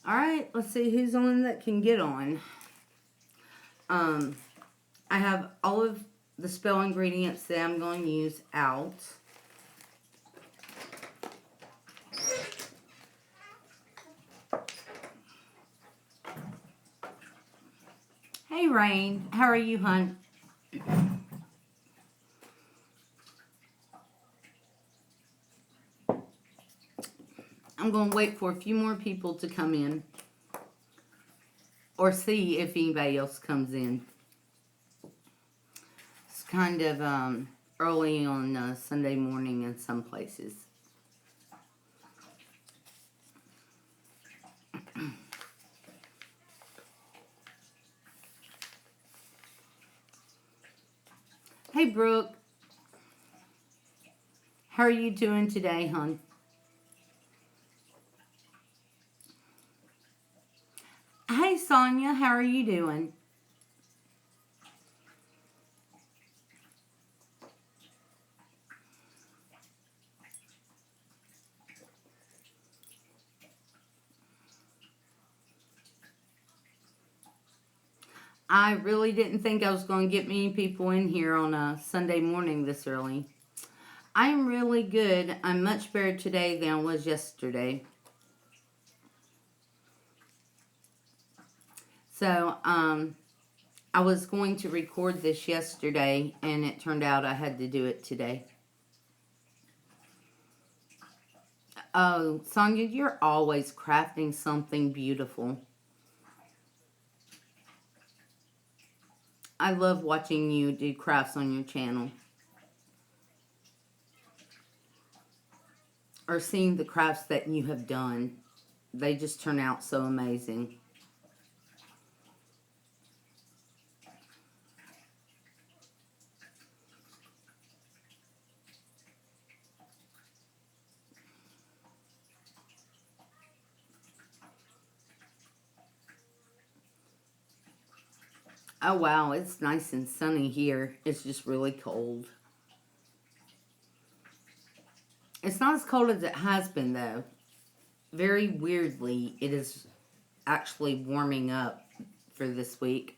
Alright, let's see who's on that can get on. I have all of the spell ingredients that I'm going to use out. Hey, Rain. How are you, hon? I'm going to wait for a few more people to come in. Or see if anybody else comes in. It's kind of early on Sunday morning in some places. Hey, Brooke. How are you doing today, hon? Hey, Sonia. How are you doing? I really didn't think I was going to get many people in here on a Sunday morning this early. I'm really good. I'm much better today than I was yesterday. So, I was going to record this yesterday, and it turned out I had to do it today. Oh, Sonia, you're always crafting something beautiful. I love watching you do crafts on your channel. Or seeing the crafts that you have done. They just turn out so amazing. Oh, wow, it's nice and sunny here. It's just really cold. It's not as cold as it has been, though. Very weirdly, it is actually warming up for this week.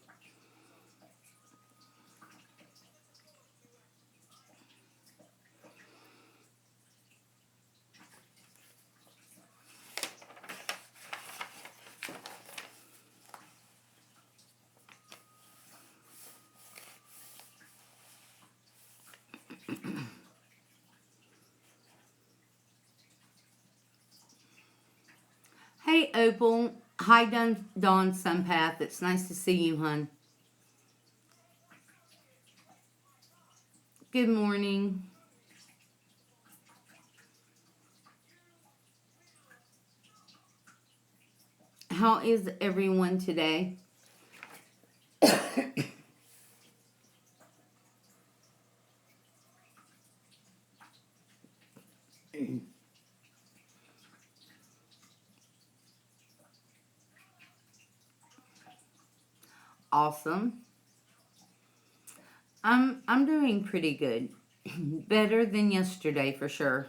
Hey, Opal. Hi, Dawn Sunpath. It's nice to see you, hon. Good morning. How is everyone today? Awesome. I'm doing pretty good. Better than yesterday for sure.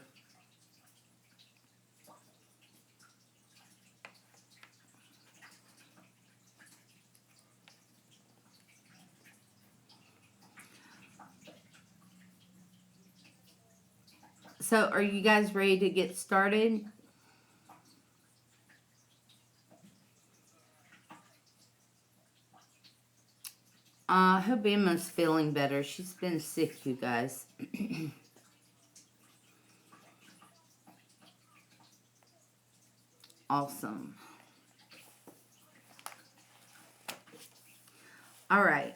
So, are you guys ready to get started? I hope Emma's feeling better. She's been sick, you guys. Awesome. All right.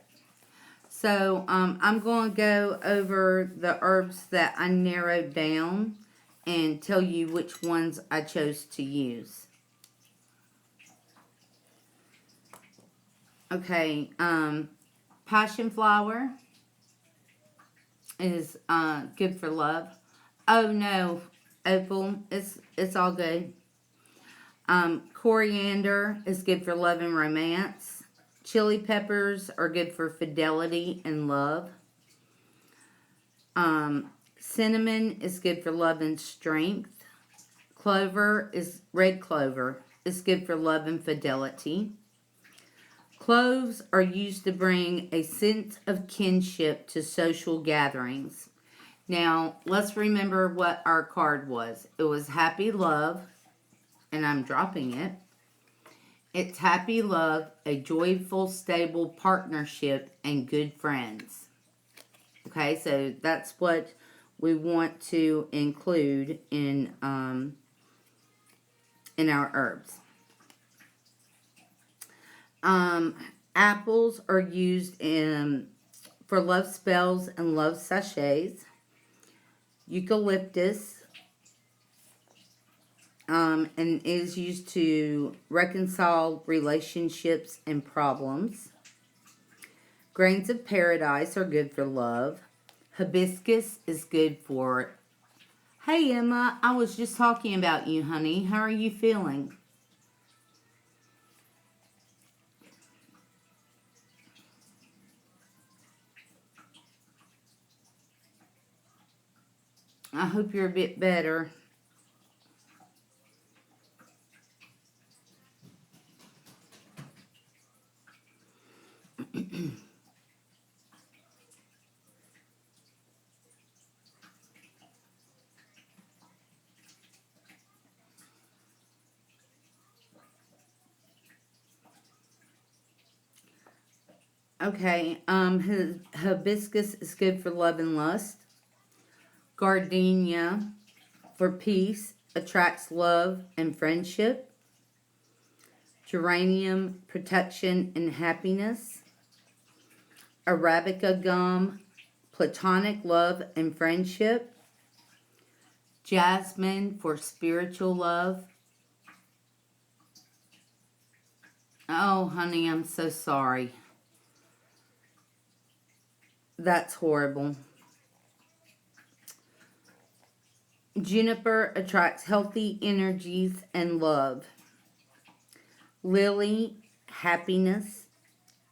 So, I'm going to go over the herbs that I narrowed down and tell you which ones I chose to use. Okay, passion flower is good for love. Oh no, Opal, it's all good. Coriander is good for love and romance. Chili peppers are good for fidelity and love. Cinnamon is good for love and strength. Clover is red clover is good for love and fidelity. Cloves are used to bring a sense of kinship to social gatherings. Now, let's remember what our card was. It was happy love, and I'm dropping it. It's happy love, a joyful, stable partnership, and good friends. Okay, so that's what we want to include in our herbs. Apples are used for love spells and love sachets. Eucalyptus and is used to reconcile relationships and problems. Grains of paradise are good for love. Hibiscus is good for... Hey, Emma, I was just talking about you, honey. How are you feeling? I hope you're a bit better. Okay, hibiscus is good for love and lust. Gardenia for peace, attracts love and friendship. Geranium, protection and happiness. Arabica gum, platonic love and friendship. Jasmine for spiritual love. Oh, honey, I'm so sorry. That's horrible. Juniper attracts healthy energies and love. Lily, happiness.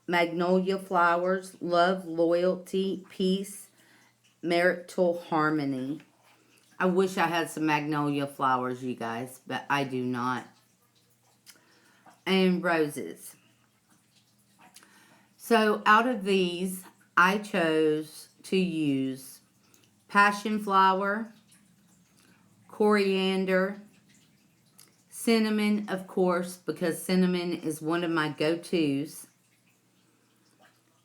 Magnolia flowers, love, loyalty, peace, marital harmony. I wish I had some magnolia flowers, you guys, but I do not. And roses. So out of these, I chose to use passion flower, coriander, cinnamon, of course, because cinnamon is one of my go-tos,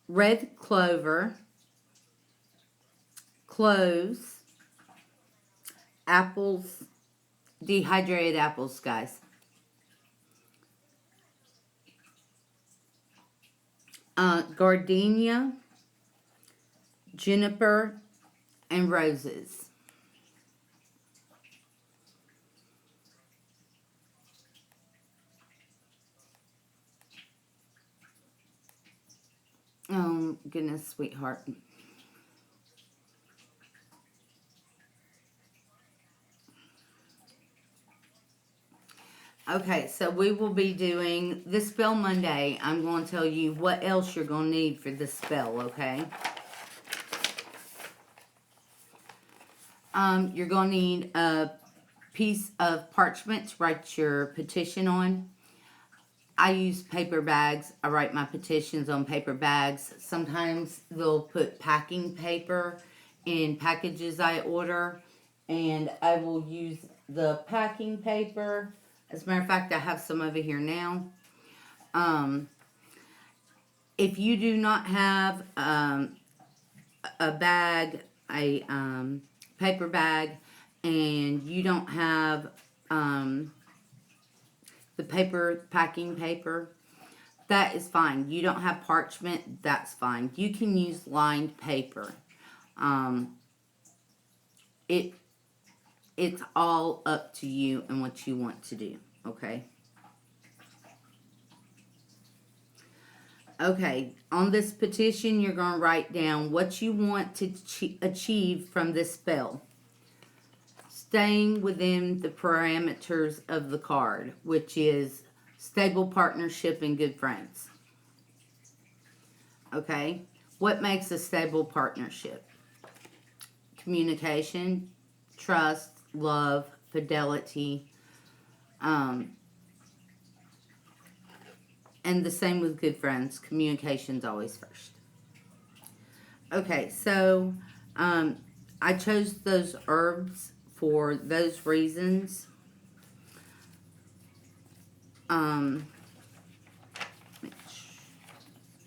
red clover, cloves, apples, dehydrated apples, guys. Gardenia, juniper, and roses. Oh, goodness, sweetheart. Okay, so we will be doing this spell Monday. I'm going to tell you what else you're going to need for this spell, okay? You're going to need a piece of parchment to write your petition on. I use paper bags. I write my petitions on paper bags. Sometimes they'll put packing paper in packages I order, and I will use the packing paper. As a matter of fact, I have some over here now. If you do not have a bag, a paper bag, and you don't have the packing paper, that is fine. You don't have parchment, that's fine. You can use lined paper. It's all up to you and what you want to do, okay? Okay, on this petition, you're going to write down what you want to achieve from this spell. Staying within the parameters of the card, which is stable partnership and good friends. Okay, what makes a stable partnership? Communication, trust, love, fidelity, And the same with good friends. Communication's always first. Okay, so I chose those herbs for those reasons.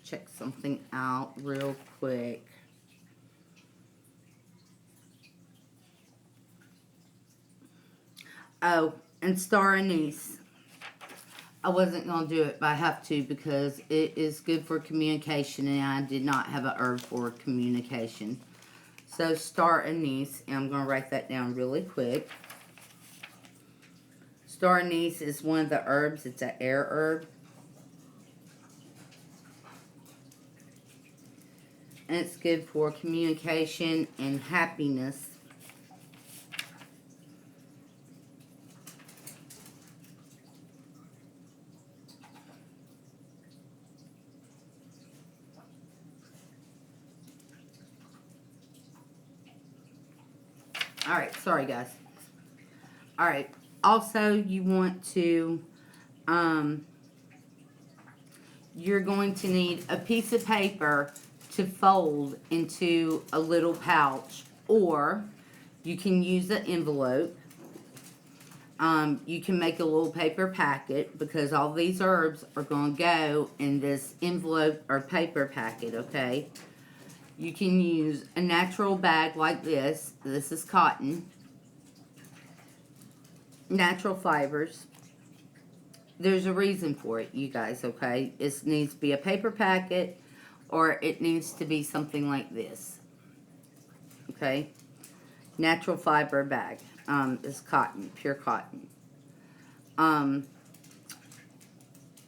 Check something out real quick. Oh, and star anise. I wasn't going to do it, but I have to because it is good for communication, and I did not have a herb for communication. So star anise, and I'm going to write that down really quick. Star anise is one of the herbs. It's an air herb. And it's good for communication and happiness. Alright, sorry guys. Alright, also you want to, you're going to need a piece of paper to fold into a little pouch, or you can use an envelope. You can make a little paper packet because all these herbs are going to go in this envelope or paper packet, okay? You can use a natural bag like this. This is cotton. Natural fibers. There's a reason for it, you guys, okay? It needs to be a paper packet, or it needs to be something like this. Okay? Natural fiber bag. Is cotton, pure cotton.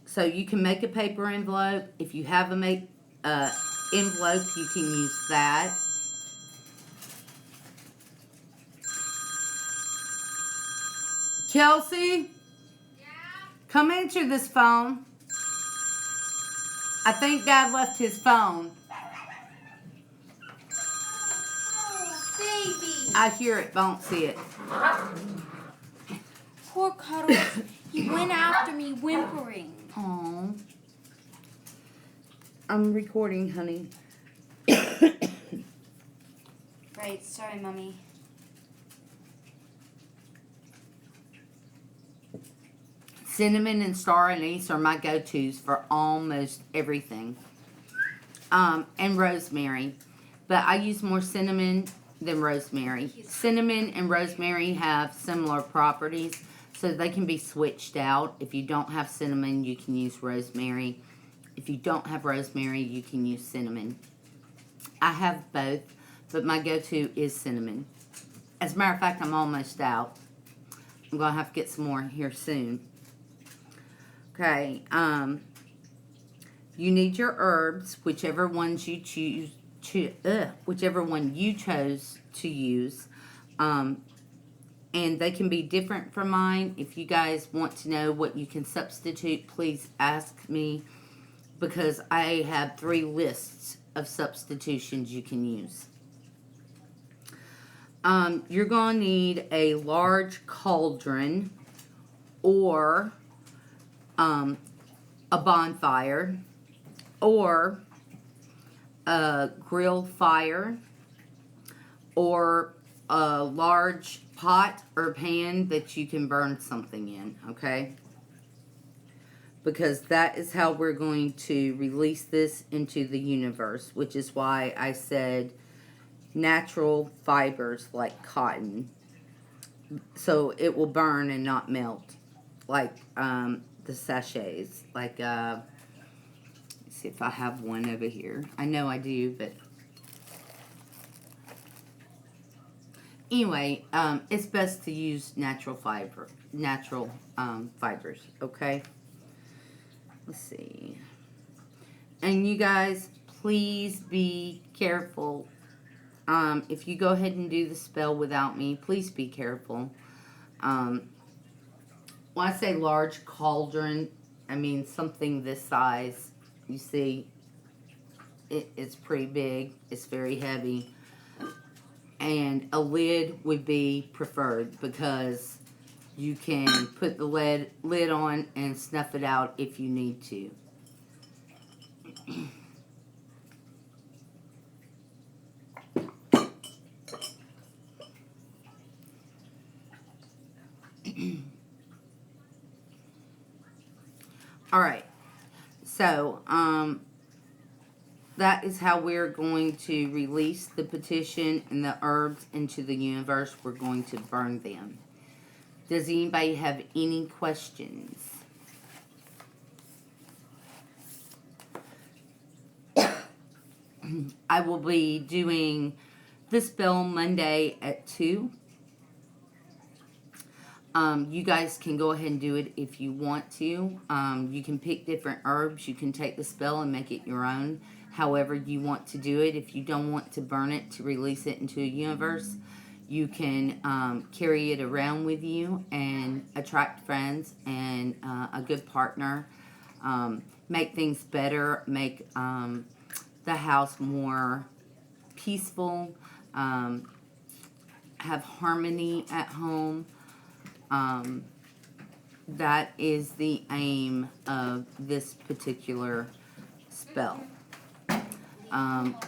So you can make a paper envelope. If you have a envelope, you can use that. Kelsey? Yeah? Come answer this phone. I think Dad left his phone. Oh, baby. I hear it, don't see it. Poor Cuddles. He went after me whimpering. Aww. I'm recording, honey. Right, sorry, Mommy. Cinnamon and star anise are my go-tos for almost everything. And rosemary. But I use more cinnamon than rosemary. Cinnamon and rosemary have similar properties, so they can be switched out. If you don't have cinnamon, you can use rosemary. If you don't have rosemary, you can use cinnamon. I have both, but my go-to is cinnamon. As a matter of fact, I'm almost out. I'm going to have to get some more here soon. Okay, you need your herbs, whichever ones you choose, whichever one you chose to use. And they can be different from mine. If you guys want to know what you can substitute, please ask me, because I have 3 lists of substitutions you can use. You're going to need a large cauldron or a bonfire or a grill fire or a large pot or pan that you can burn something in, okay? Because that is how we're going to release this into the universe, which is why I said natural fibers like cotton. So it will burn and not melt like the sachets. Like, let's see if I have one over here. I know I do, but anyway, it's best to use natural fibers, okay? Let's see. And you guys, please be careful. If you go ahead and do the spell without me, please be careful. When I say large cauldron, I mean something this size. You see, it's pretty big. It's very heavy. And a lid would be preferred because you can put the lid on and snuff it out if you need to. All right. So, that is how we're going to release the petition and the herbs into the universe. We're going to burn them. Does anybody have any questions? I will be doing the spell Monday at 2. You guys can go ahead and do it if you want to. You can pick different herbs. You can take the spell and make it your own. However you want to do it. If you don't want to burn it to release it into a universe, you can carry it around with you and attract friends and a good partner. Make things better. Make the house more peaceful. Have harmony at home. That is the aim of this particular spell.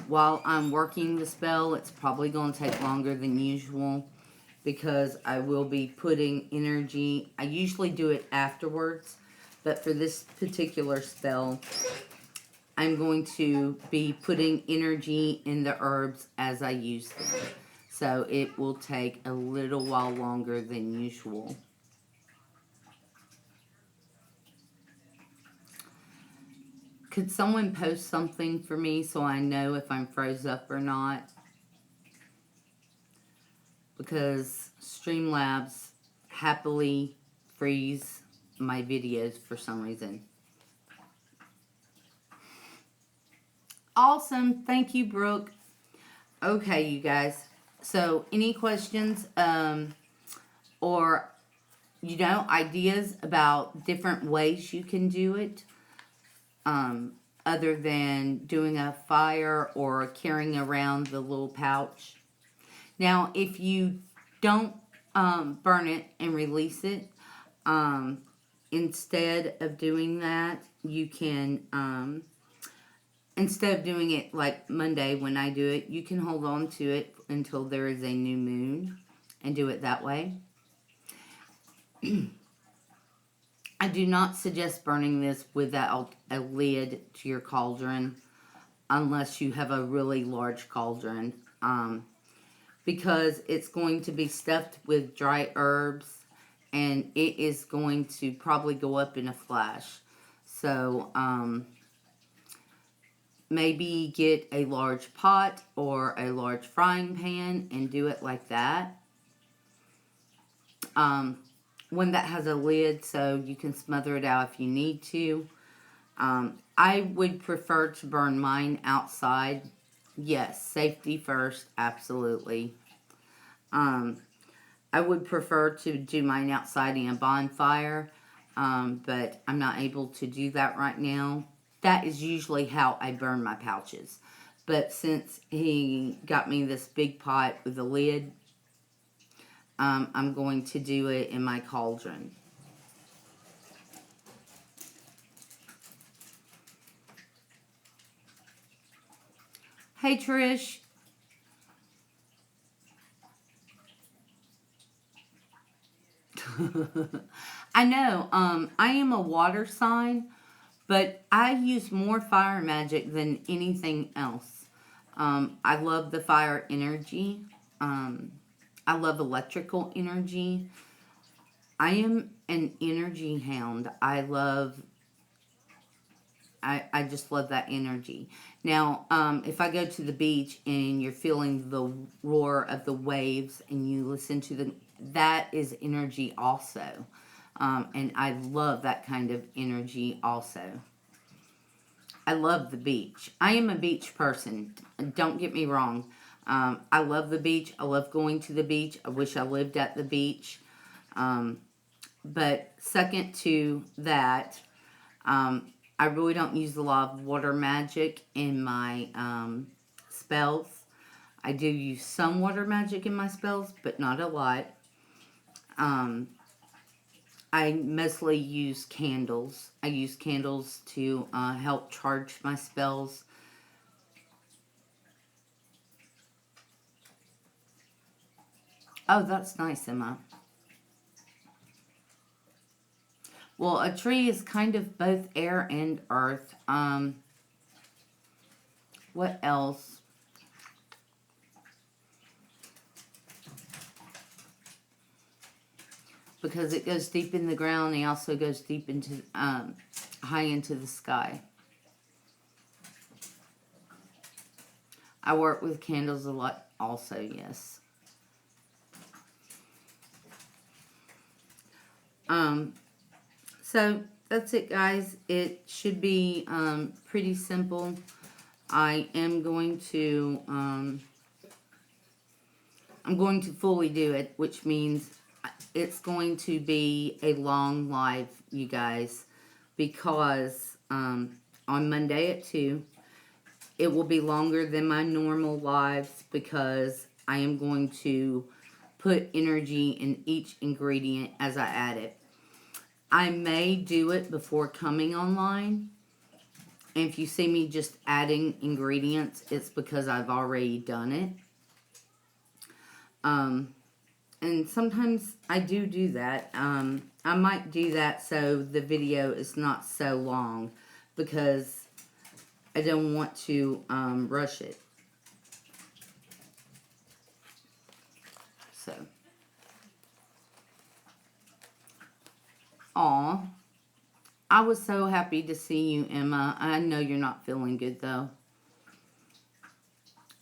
While I'm working the spell, it's probably going to take longer than usual because I will be putting energy. I usually do it afterwards, but for this particular spell, I'm going to be putting energy in the herbs as I use them. So it will take a little while longer than usual. Could someone post something for me so I know if I'm froze up or not? Because Streamlabs happily freeze my videos for some reason. Awesome. Thank you, Brooke. Okay, you guys. So, any questions or, ideas about different ways you can do it? Other than doing a fire or carrying around the little pouch. Now, if you don't burn it and release it, instead of doing that, you can, instead of doing it like Monday when I do it, you can hold on to it until there is a new moon and do it that way. I do not suggest burning this without a lid to your cauldron unless you have a really large cauldron, because it's going to be stuffed with dry herbs and it is going to probably go up in a flash. So maybe get a large pot or a large frying pan and do it like that. One that has a lid so you can smother it out if you need to. I would prefer to burn mine outside. Yes, safety first, absolutely. I would prefer to do mine outside in a bonfire, but I'm not able to do that right now. That is usually how I burn my pouches. But since he got me this big pot with a lid, I'm going to do it in my cauldron. Hey, Trish. I know, I am a water sign, but I use more fire magic than anything else. I love the fire energy. I love electrical energy. I am an energy hound. I just love that energy. Now, if I go to the beach and you're feeling the roar of the waves and you listen to that is energy also. And I love that kind of energy also. I love the beach. I am a beach person. Don't get me wrong. I love the beach. I love going to the beach. I wish I lived at the beach. But second to that, I really don't use a lot of water magic in my spells. I do use some water magic in my spells, but not a lot. I mostly use candles. I use candles to help charge my spells. Oh, that's nice, Emma. Well, a tree is kind of both air and earth. What else? Because it goes deep in the ground, it also goes deep into, high into the sky. I work with candles a lot also, yes. So that's it, guys. It should be pretty simple. I am going to I'm going to fully do it, which means it's going to be a long live, you guys, because on Monday at 2, it will be longer than my normal lives because I am going to put energy in each ingredient as I add it. I may do it before coming online. And if you see me just adding ingredients, it's because I've already done it. And sometimes I do that. I might do that so the video is not so long because I don't want to rush it. So. Aw. I was so happy to see you, Emma. I know you're not feeling good, though.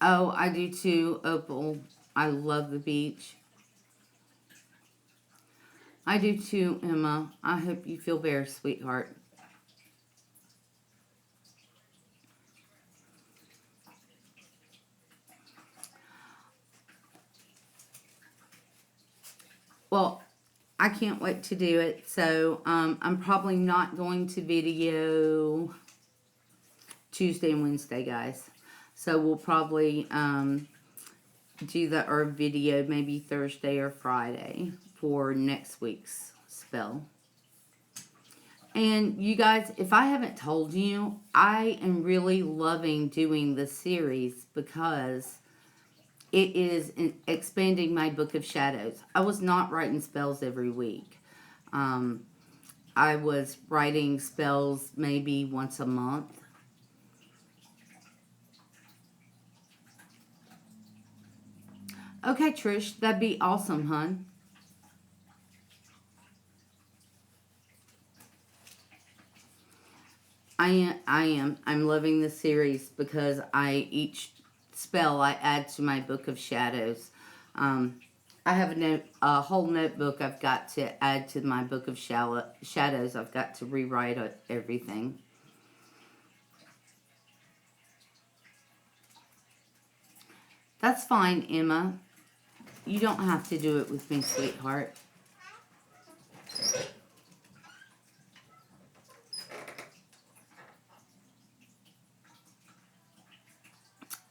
Oh, I do too, Opal. I love the beach. I do too, Emma. I hope you feel better, sweetheart. Well, I can't wait to do it. So, I'm probably not going to video Tuesday and Wednesday, guys. So, we'll probably do the herb video maybe Thursday or Friday for next week's spell. And you guys, if I haven't told you, I am really loving doing this series because it is expanding my book of shadows. I was not writing spells every week. I was writing spells maybe once a month. Okay, Trish, that'd be awesome, hon. I'm loving the series because each spell I add to my book of shadows. I have a whole notebook I've got to add to my book of shadows. I've got to rewrite everything. That's fine, Emma. You don't have to do it with me, sweetheart.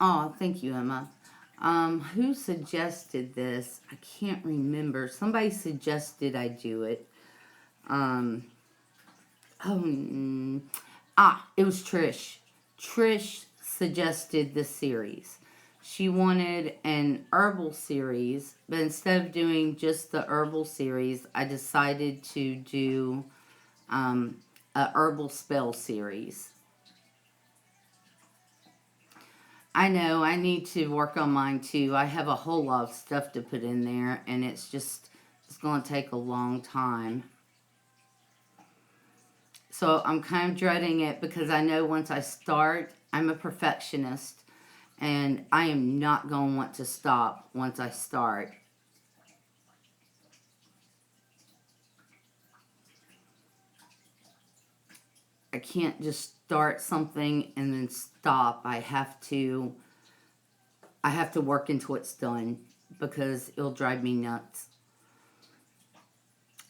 Oh, thank you, Emma. Who suggested this? I can't remember. Somebody suggested I do it. Oh, it was Trish. Trish suggested this series. She wanted an herbal series, but instead of doing just the herbal series, I decided to do a herbal spell series. I know, I need to work on mine too. I have a whole lot of stuff to put in there, and it's going to take a long time. So I'm kind of dreading it because I know once I start, I'm a perfectionist, and I am not going to want to stop once I start. I can't just start something and then stop. I have to work until it's done because it'll drive me nuts.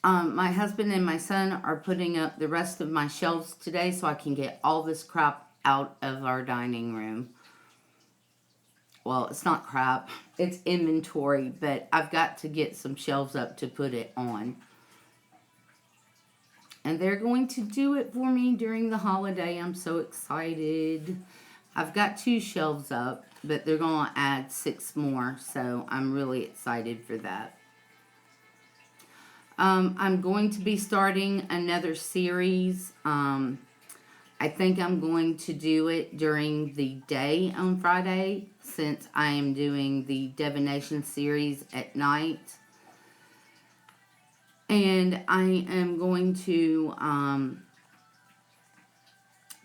My husband and my son are putting up the rest of my shelves today so I can get all this crap out of our dining room. Well, it's not crap. It's inventory, but I've got to get some shelves up to put it on. And they're going to do it for me during the holiday. I'm so excited. I've got 2 shelves up, but they're going to add 6 more. So I'm really excited for that. I'm going to be starting another series. I think I'm going to do it during the day on Friday, since I am doing the divination series at night. And I am going to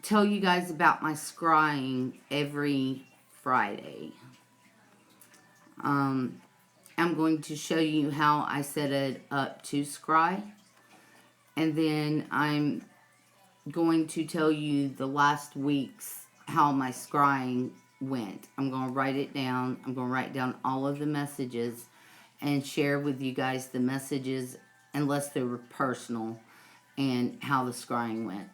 tell you guys about my scrying every Friday. I'm going to show you how I set it up to scry. And then I'm going to tell you the last week's how my scrying went. I'm going to write it down. I'm going to write down all of the messages and share with you guys the messages, unless they were personal, and how the scrying went.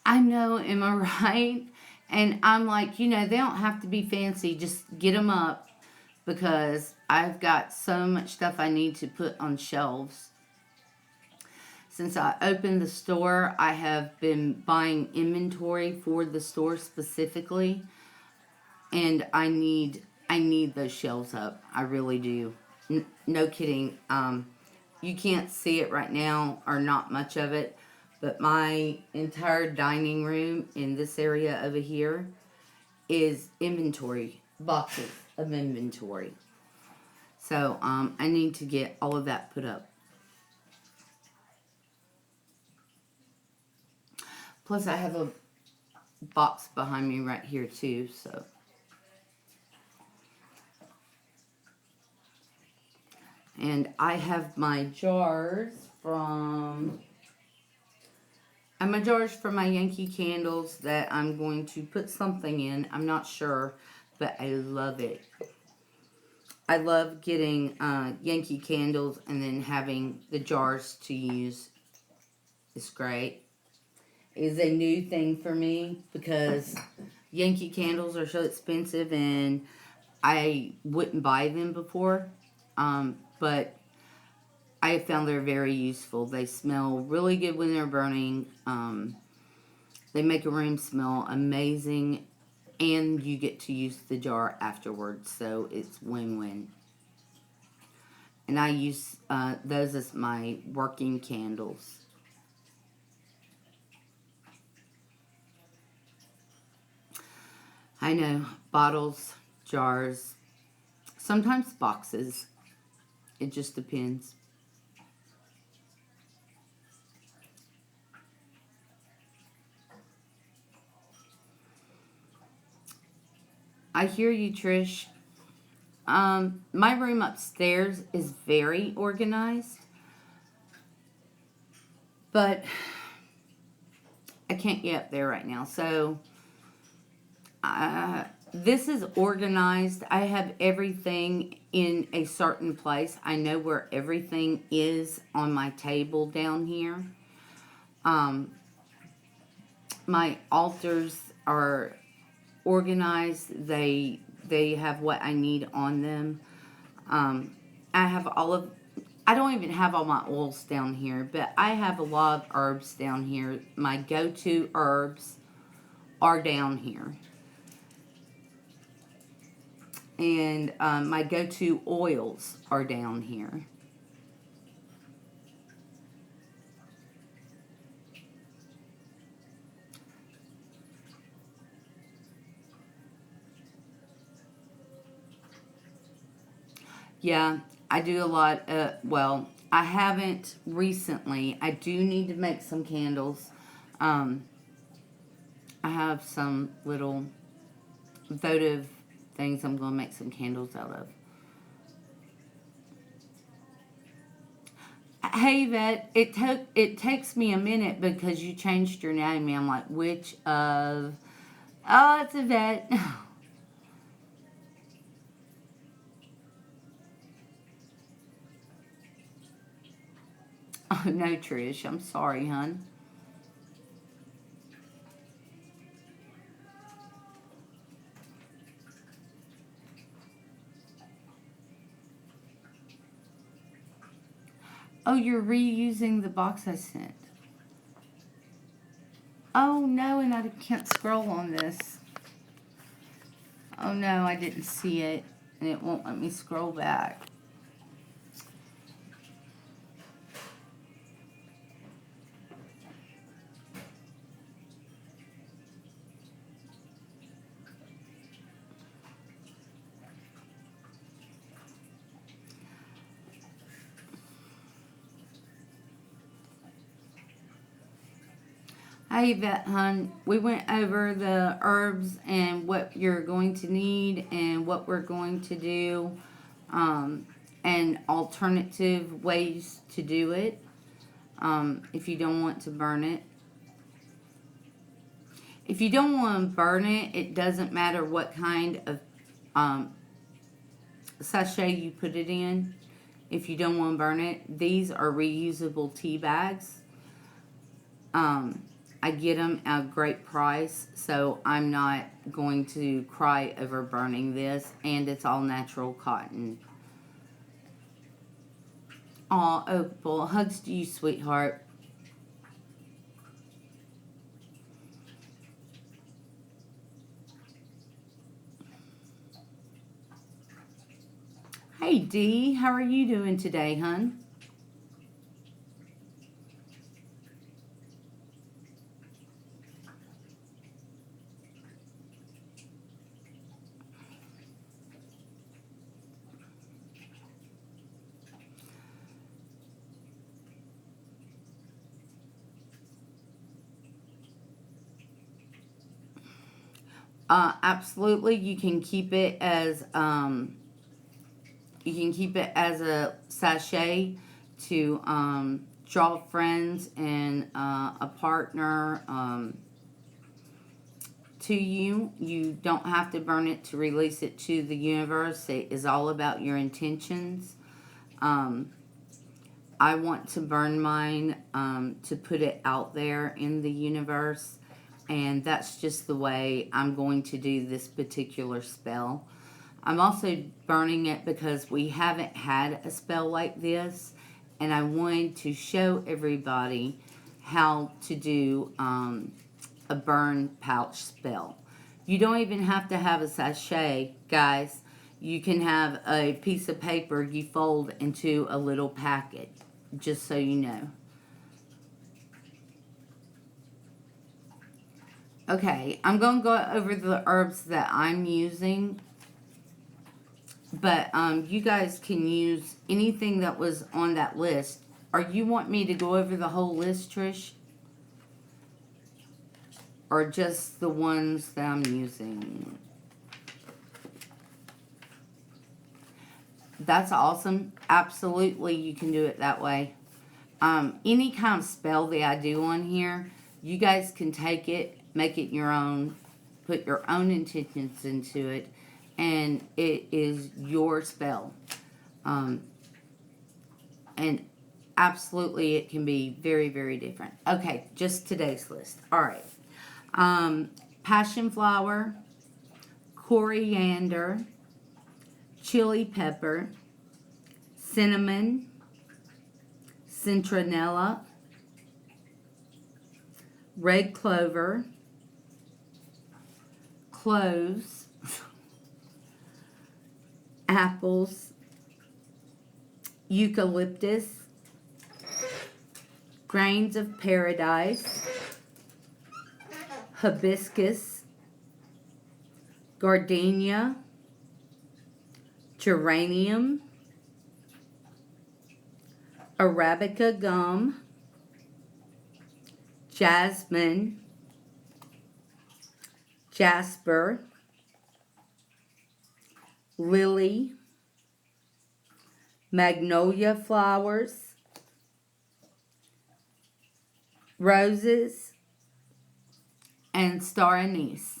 I know, am I right? And I'm like, they don't have to be fancy. Just get them up, because I've got so much stuff I need to put on shelves. Since I opened the store, I have been buying inventory for the store specifically. And I need those shelves up. I really do. No kidding. You can't see it right now, or not much of it. But my entire dining room in this area over here is inventory, boxes of inventory. So I need to get all of that put up. Plus I have a box behind me right here too, so. And I have my jars from my Yankee candles that I'm going to put something in. I'm not sure, but I love it. I love getting Yankee candles and then having the jars to use. It's great. It's a new thing for me, because Yankee candles are so expensive and I wouldn't buy them before. But I have found they're very useful. They smell really good when they're burning. They make a room smell amazing, and you get to use the jar afterwards, so it's win-win. And I use those as my working candles. I know, bottles, jars, sometimes boxes. It just depends. I hear you, Trish. My room upstairs is very organized, but I can't get up there right now. So this is organized. I have everything in a certain place. I know where everything is on my table down here. My altars are organized. They have what I need on them. I have I don't even have all my oils down here, but I have a lot of herbs down here. My go-to herbs are down here. And my go-to oils are down here. Yeah, I do a lot. Well, I haven't recently. I do need to make some candles. I have some little votive things I'm going to make some candles out of. Hey, Vet, it takes me a minute because you changed your name. And I'm like, which of? Oh, it's Yvette. Oh, no, Trish. I'm sorry, hon. Oh, you're reusing the box I sent. Oh no, and I can't scroll on this. Oh no, I didn't see it, and it won't let me scroll back. Hi Yvette, hun. We went over the herbs and what you're going to need and what we're going to do, and alternative ways to do it, if you don't want to burn it. If you don't want to burn it, it doesn't matter what kind of sachet you put it in. If you don't want to burn it, these are reusable tea bags. I get them at a great price, so I'm not going to cry over burning this, and it's all natural cotton. Aw, Opal, hugs to you, sweetheart. Hey, Dee, how are you doing today, hun? Absolutely, you can keep it as a sachet to draw friends and a partner to you. You don't have to burn it to release it to the universe. It is all about your intentions. I want to burn mine to put it out there in the universe, and that's just the way I'm going to do this particular spell. I'm also burning it because we haven't had a spell like this, and I wanted to show everybody how to do a burn pouch spell. You don't even have to have a sachet, guys. You can have a piece of paper you fold into a little packet, just so you know. Okay, I'm going to go over the herbs that I'm using, but you guys can use anything that was on that list. Or you want me to go over the whole list, Trish? Or just the ones that I'm using? That's awesome. Absolutely, you can do it that way. Any kind of spell that I do on here, you guys can take it, make it your own, put your own intentions into it, and it is your spell. And absolutely, it can be very, very different. Okay, just today's list. All right. Passion flower, coriander, chili pepper, cinnamon, citronella, red clover, cloves, apples, eucalyptus, grains of paradise, hibiscus, gardenia, geranium, arabica gum, jasmine, jasper, lily, magnolia flowers, roses, and star anise.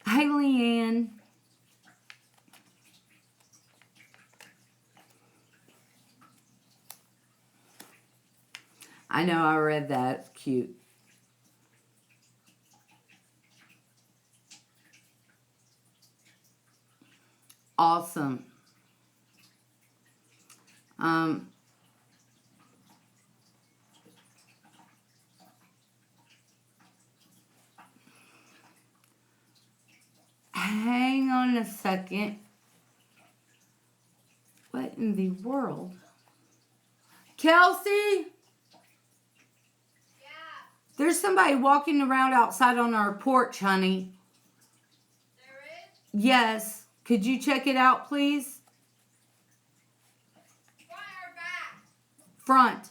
Hey, Leanne. I know I read that. It's cute. Awesome. Hang on a second. What in the world? Kelsey? Yeah. There's somebody walking around outside on our porch, honey. There is? Yes. Could you check it out, please? Front or back? Front.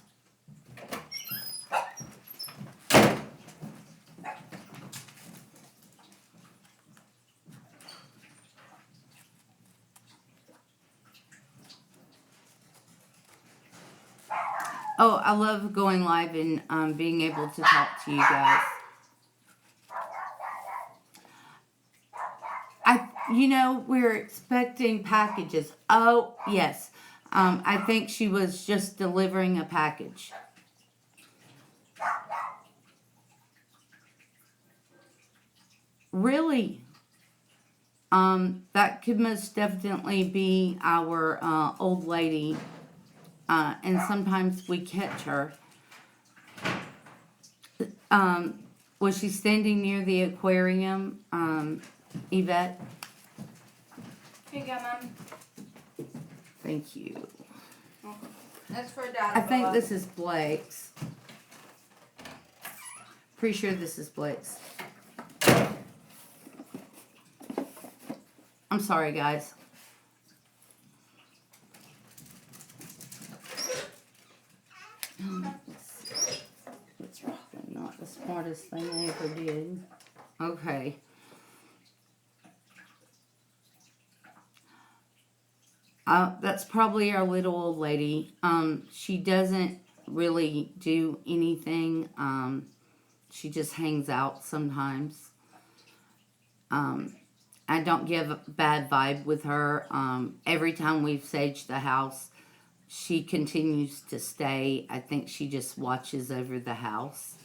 Oh, I love going live and being able to talk to you guys. We're expecting packages. Oh, yes. I think she was just delivering a package. Really? That could most definitely be our old lady. And sometimes we catch her. Was she standing near the aquarium, Yvette? Here you go, Mom. Thank you. That's for Dad. I think this is Blake's. Pretty sure this is Blake's. I'm sorry, guys. It's probably not the smartest thing I ever did. Okay. That's probably our little old lady. She doesn't really do anything. She just hangs out sometimes. I don't give a bad vibe with her. Every time we've saged the house, she continues to stay. I think she just watches over the house.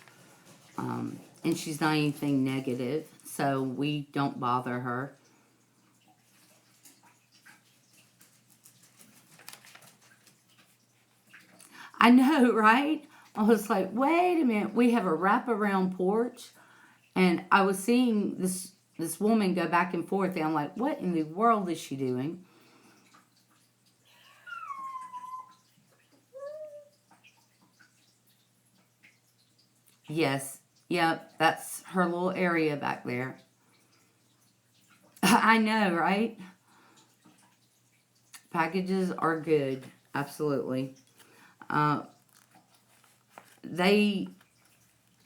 And she's not anything negative, so we don't bother her. I know, right? I was like, wait a minute. We have a wraparound porch. And I was seeing this woman go back and forth. And I'm like, what in the world is she doing? Yes. Yep. That's her little area back there. I know, right? Packages are good. Absolutely.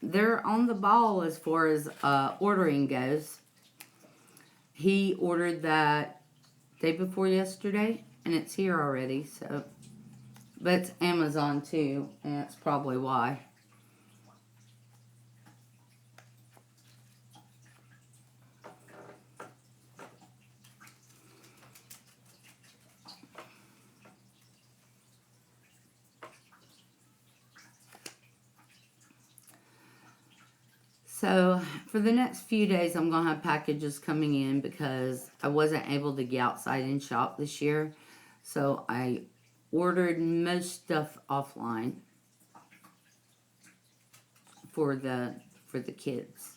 They're on the ball as far as ordering goes. He ordered that day before yesterday, and it's here already. So, but it's Amazon too, and that's probably why. So for the next few days, I'm going to have packages coming in because I wasn't able to get outside and shop this year. So I ordered most stuff offline for the kids.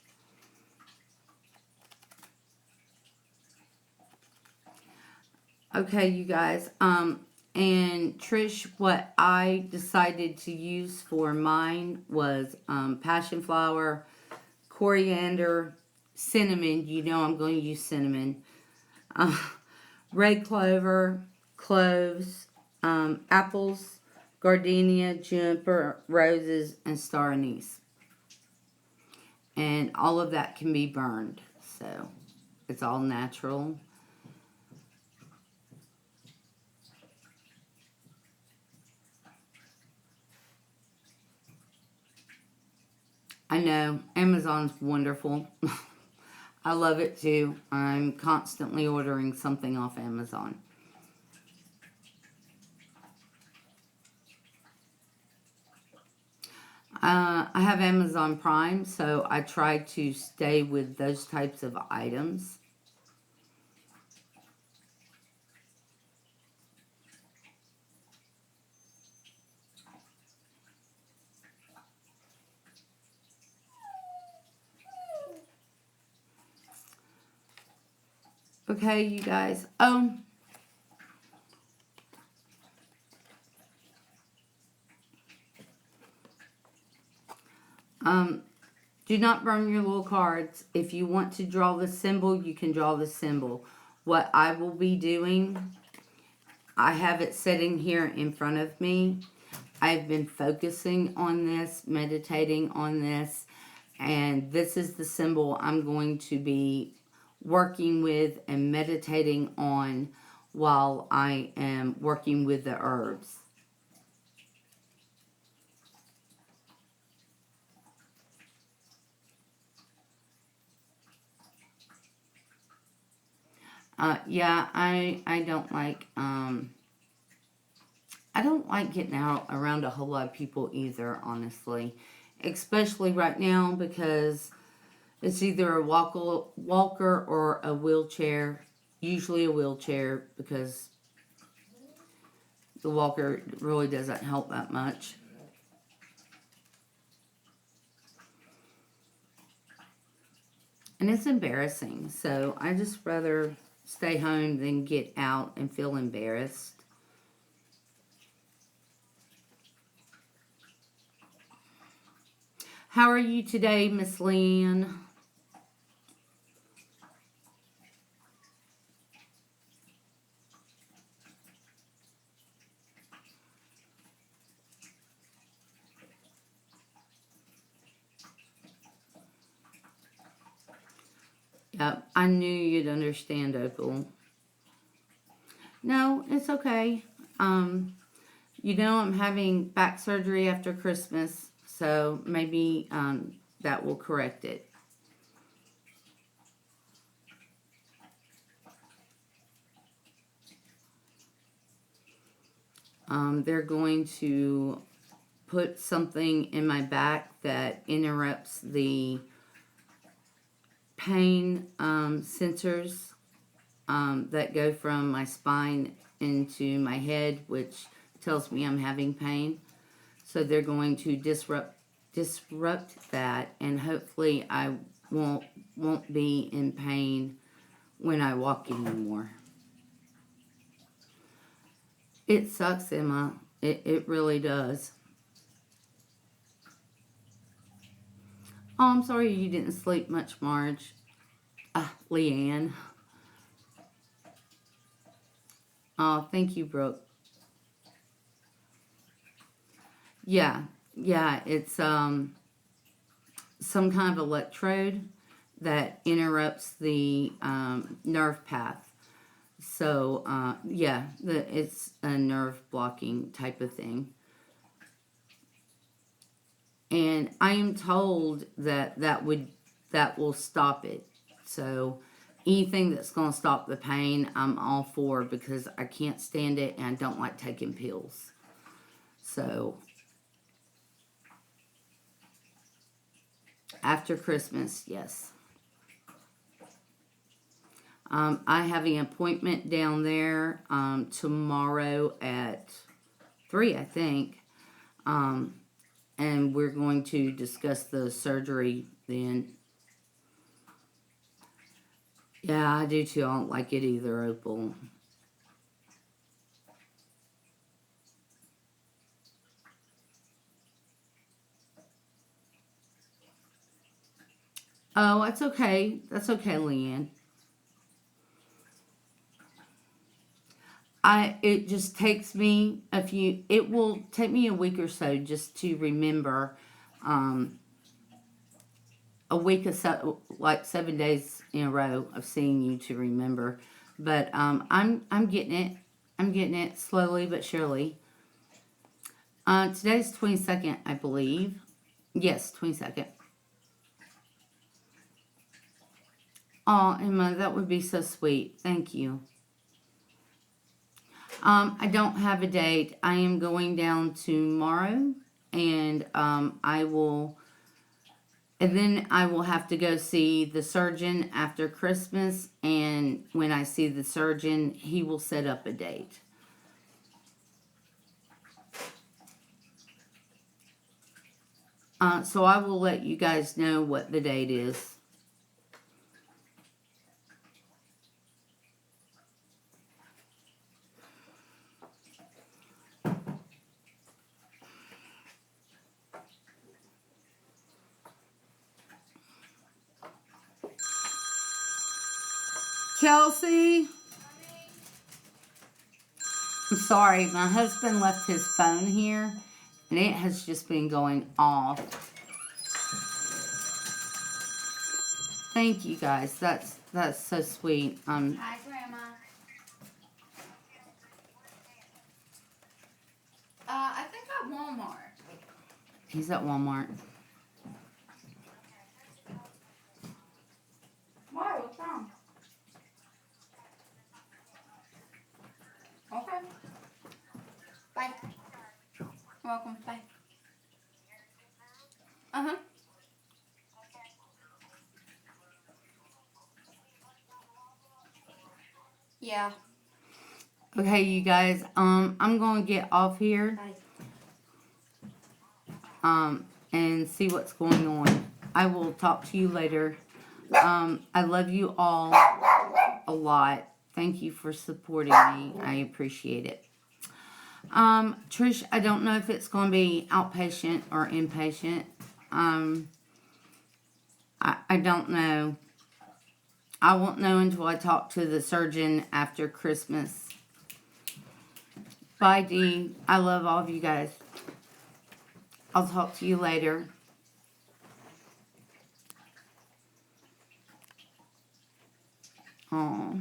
Okay, you guys. And Trish, what I decided to use for mine was passion flower, coriander, cinnamon. You know I'm going to use cinnamon. Red clover, cloves, apples, gardenia, juniper, roses, and star anise. And all of that can be burned. So it's all natural. I know, Amazon's wonderful. I love it too. I'm constantly ordering something off Amazon. I have Amazon Prime, so I try to stay with those types of items. Okay, you guys. Oh, do not burn your little cards. If you want to draw the symbol, you can draw the symbol. What I will be doing, I have it sitting here in front of me. I've been focusing on this, meditating on this, and this is the symbol I'm going to be working with and meditating on while I am working with the herbs. Yeah, I don't like I don't like getting out around a whole lot of people either, honestly. Especially right now because it's either a walker or a wheelchair. Usually a wheelchair because the walker really doesn't help that much. And it's embarrassing. So I just rather stay home than get out and feel embarrassed. How are you today, Miss Leanne? Yep, I knew you'd understand, Opal. No, it's okay. You know I'm having back surgery after Christmas, so maybe that will correct it. They're going to put something in my back that interrupts the pain sensors that go from my spine into my head, which tells me I'm having pain. So they're going to disrupt that, and hopefully I won't be in pain when I walk anymore. It sucks, Emma. It really does. Oh, I'm sorry you didn't sleep much, Marge. Leanne. Oh, thank you, Brooke. Yeah, yeah, it's some kind of electrode that interrupts the nerve path. So, yeah, it's a nerve blocking type of thing. And I am told that that will stop it. So, anything that's going to stop the pain, I'm all for because I can't stand it and I don't like taking pills. So, after Christmas, yes. I have an appointment down there tomorrow at 3, I think. And we're going to discuss the surgery then. Yeah, I do too. I don't like it either, Opal. Oh, that's okay. That's okay, Leanne. It just takes me it will take me a week or so just to remember um a week of like 7 days in a row of seeing you to remember. But I'm getting it. I'm getting it slowly but surely. Today's 22nd, I believe. Yes, 22nd. Oh, Emma, that would be so sweet. Thank you. I don't have a date. I am going down tomorrow, and and then I will have to go see the surgeon after Christmas. And when I see the surgeon, he will set up a date. So I will let you guys know what the date is. Kelsey? I'm sorry, my husband left his phone here, and it has just been going off. Thank you guys. That's so sweet. Hi, Grandma. I think at Walmart. He's at Walmart. Why? What's wrong? Okay. Bye. Welcome. Bye. Uh-huh. Yeah. Okay, you guys. I'm gonna get off here. Bye. And see what's going on. I will talk to you later. I love you all a lot. Thank you for supporting me. I appreciate it. Trish, I don't know if it's going to be outpatient or inpatient. I don't know. I won't know until I talk to the surgeon after Christmas. Bye, Dee. I love all of you guys. I'll talk to you later. Oh.